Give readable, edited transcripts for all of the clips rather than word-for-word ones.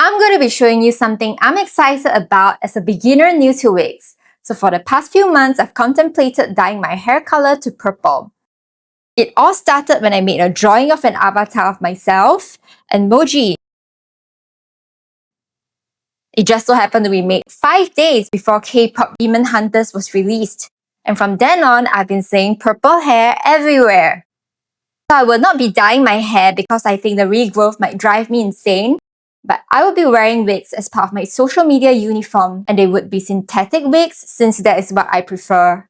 I'm going to be showing you something I'm excited about as a beginner new to wigs. So for the past few months, I've contemplated dyeing my hair color to purple. It all started when I made a drawing of an avatar of myself and Moji. It just so happened to be made 5 days before Kpop Demon Hunters was released. And from then on, I've been saying purple hair everywhere. So I will not be dyeing my hair because I think the regrowth might drive me insane. But I will be wearing wigs as part of my social media uniform, and they would be synthetic wigs since that is what I prefer.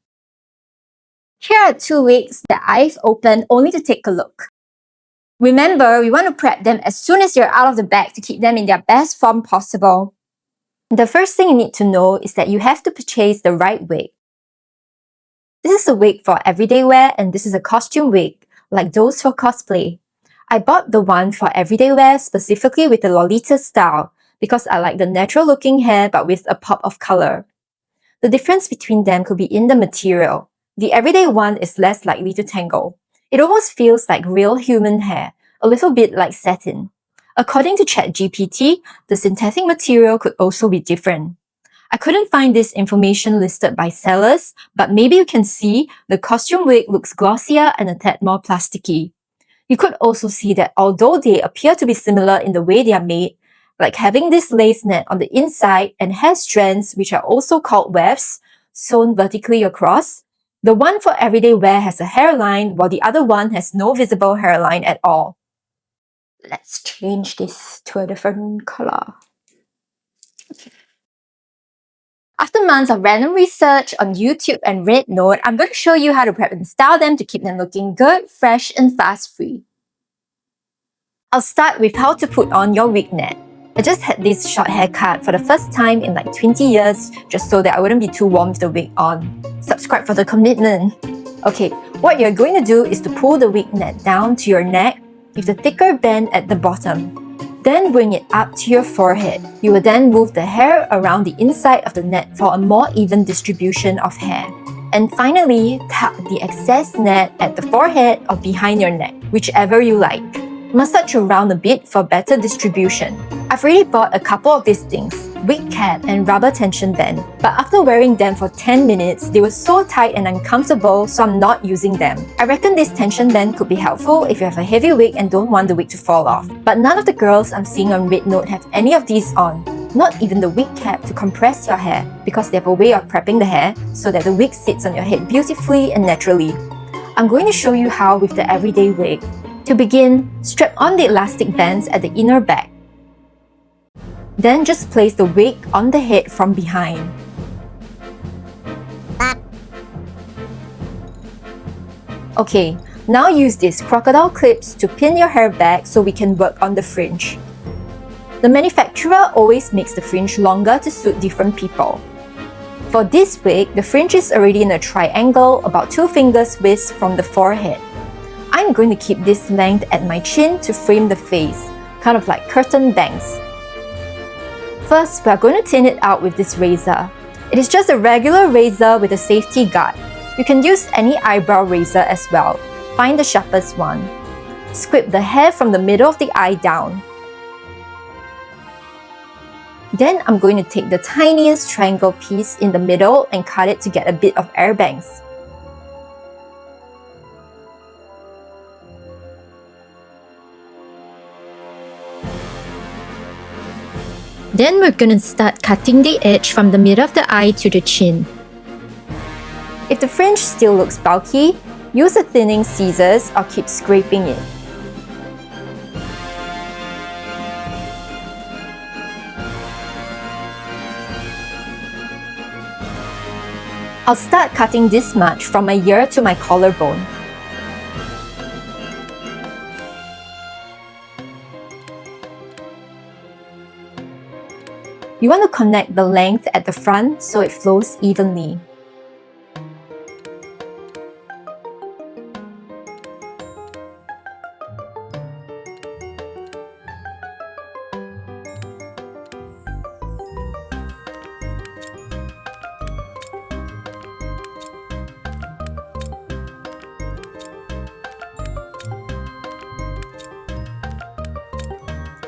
Here are 2 wigs that I've opened only to take a look. Remember, we want to prep them as soon as you're out of the bag to keep them in their best form possible. The first thing you need to know is that you have to purchase the right wig. This is a wig for everyday wear, and this is a costume wig, like those for cosplay. I bought the one for everyday wear specifically with the Lolita style because I like the natural looking hair but with a pop of color. The difference between them could be in the material. The everyday one is less likely to tangle. It almost feels like real human hair, a little bit like satin. According to ChatGPT, the synthetic material could also be different. I couldn't find this information listed by sellers, but maybe you can see the costume wig looks glossier and a tad more plasticky. You could also see that although they appear to be similar in the way they are made, like having this lace net on the inside and hair strands, which are also called wefts, sewn vertically across, the one for everyday wear has a hairline while the other one has no visible hairline at all. Let's change this to a different color. After months of random research on YouTube and Rednote, I'm going to show you how to prep and style them to keep them looking good, fresh, and fast-free. I'll start with how to put on your wig net. I just had this short haircut for the first time in like 20 years, just so that I wouldn't be too warm with the wig on. Subscribe for the commitment. Okay, what you're going to do is to pull the wig net down to your neck with the thicker band at the bottom. Then bring it up to your forehead. You will then move the hair around the inside of the net for a more even distribution of hair. And finally, tuck the excess net at the forehead or behind your neck, whichever you like. Massage around a bit for better distribution. I've already bought a couple of these things, wig cap and rubber tension band, but after wearing them for 10 minutes, they were so tight and uncomfortable, so I'm not using them. I reckon this tension band could be helpful if you have a heavy wig and don't want the wig to fall off. But none of the girls I'm seeing on Rednote have any of these on. Not even the wig cap to compress your hair, because they have a way of prepping the hair so that the wig sits on your head beautifully and naturally. I'm going to show you how with the everyday wig. To begin, strap on the elastic bands at the inner back. Then just place the wig on the head from behind. Okay, now use these crocodile clips to pin your hair back so we can work on the fringe. The manufacturer always makes the fringe longer to suit different people. For this wig, the fringe is already in a triangle about 2 fingers width from the forehead. I'm going to keep this length at my chin to frame the face, kind of like curtain bangs. First, we are going to thin it out with this razor. It is just a regular razor with a safety guard. You can use any eyebrow razor as well. Find the sharpest one. Scrape the hair from the middle of the eye down. Then I'm going to take the tiniest triangle piece in the middle and cut it to get a bit of air bangs. Then we're gonna start cutting the edge from the middle of the eye to the chin. If the fringe still looks bulky, use a thinning scissors or keep scraping it. I'll start cutting this much from my ear to my collarbone. You want to connect the length at the front so it flows evenly.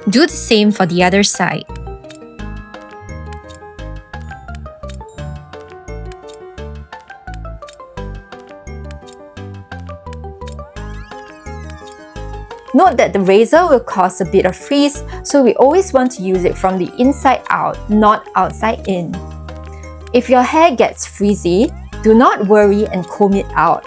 Do the same for the other side. Note that the razor will cause a bit of frizz, so we always want to use it from the inside out, not outside in. If your hair gets frizzy, do not worry and comb it out.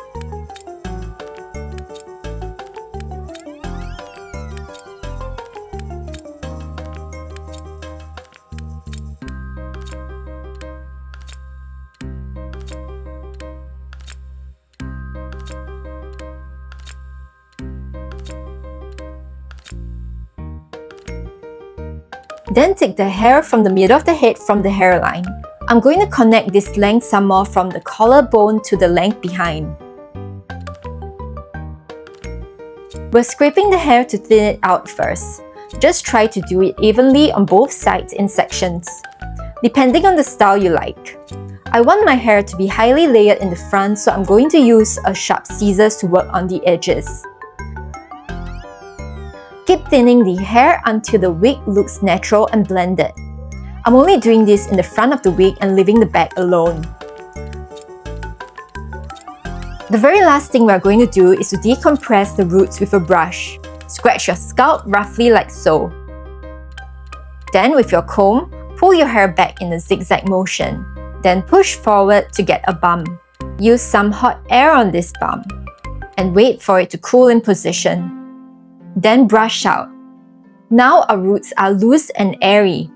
Then take the hair from the middle of the head from the hairline. I'm going to connect this length some more from the collarbone to the length behind. We're scraping the hair to thin it out first. Just try to do it evenly on both sides in sections, depending on the style you like. I want my hair to be highly layered in the front, so I'm going to use a sharp scissors to work on the edges. Keep thinning the hair until the wig looks natural and blended. I'm only doing this in the front of the wig and leaving the back alone. The very last thing we're going to do is to decompress the roots with a brush. Scratch your scalp roughly like so. Then with your comb, pull your hair back in a zigzag motion. Then push forward to get a bump. Use some hot air on this bump and wait for it to cool in position. Then brush out. Now our roots are loose and airy.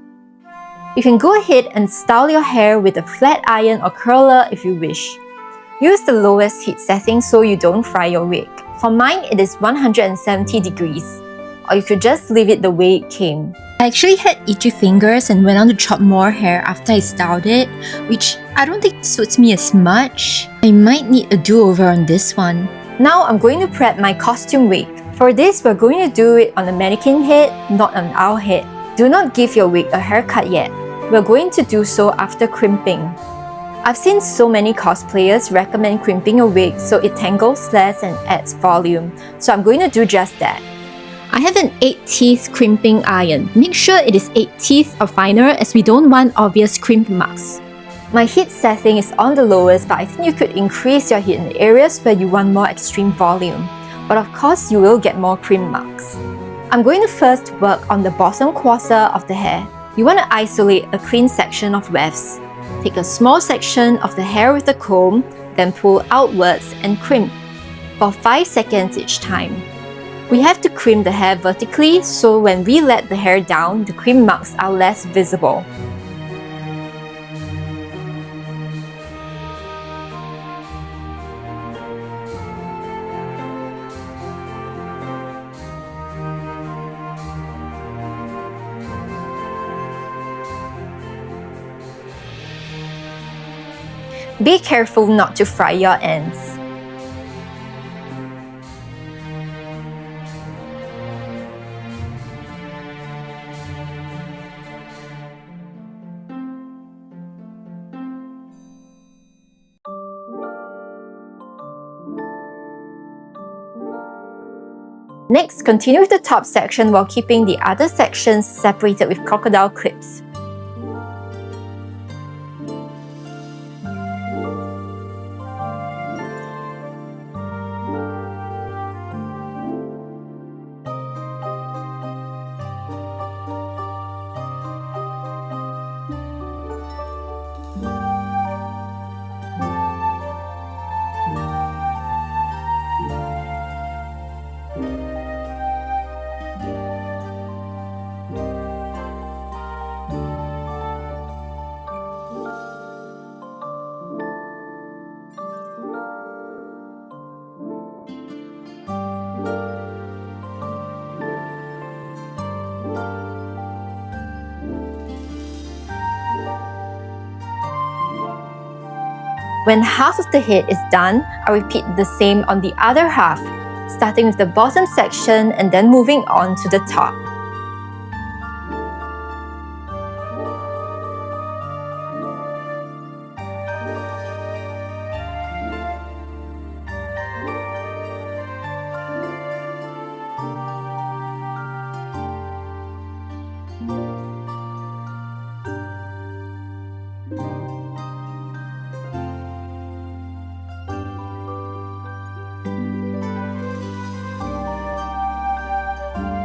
You can go ahead and style your hair with a flat iron or curler if you wish. Use the lowest heat setting so you don't fry your wig. For mine, it is 170 degrees, or you could just leave it the way it came. I actually had itchy fingers and went on to chop more hair after I styled it, which I don't think suits me as much. I might need a do-over on this one. Now I'm going to prep my costume wig. For this, we're going to do it on the mannequin head, not on our head. Do not give your wig a haircut yet. We're going to do so after crimping. I've seen so many cosplayers recommend crimping a wig so it tangles less and adds volume, so I'm going to do just that. I have an 8-teeth crimping iron. Make sure it is 8 teeth or finer as we don't want obvious crimp marks. My heat setting is on the lowest, but I think you could increase your heat in the areas where you want more extreme volume. But of course, you will get more crimp marks. I'm going to first work on the bottom quarter of the hair. You want to isolate a clean section of wefts. Take a small section of the hair with the comb, then pull outwards and crimp for 5 seconds each time. We have to crimp the hair vertically, so when we let the hair down, the crimp marks are less visible. Be careful not to fry your ends. Next, continue with the top section while keeping the other sections separated with crocodile clips. When half of the head is done, I repeat the same on the other half, starting with the bottom section and then moving on to the top.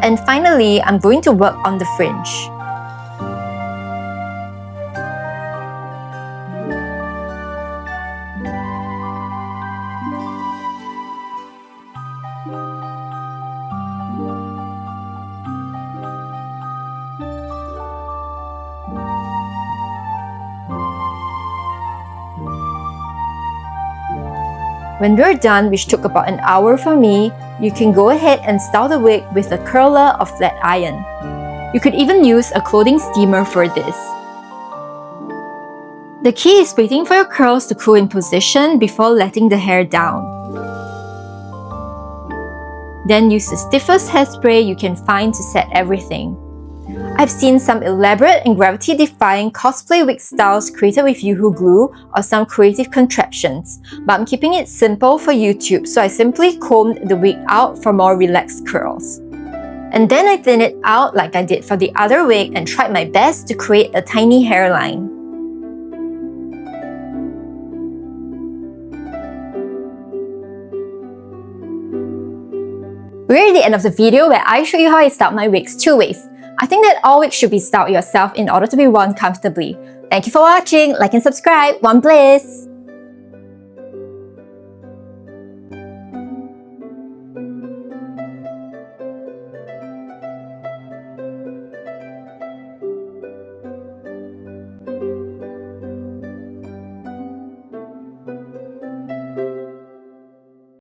And finally, I'm going to work on the fringe. When we're done, which took about an hour for me, you can go ahead and style the wig with a curler or flat iron. You could even use a clothing steamer for this. The key is waiting for your curls to cool in position before letting the hair down. Then use the stiffest hairspray you can find to set everything. I've seen some elaborate and gravity-defying cosplay wig styles created with Yoo-hoo glue or some creative contraptions, but I'm keeping it simple for YouTube, so I simply combed the wig out for more relaxed curls. And then I thinned it out like I did for the other wig and tried my best to create a tiny hairline. We're at the end of the video where I show you how I styled my wigs 2 ways. I think that all wigs should be styled yourself in order to be worn comfortably. Thank you for watching, like and subscribe, one Bliss!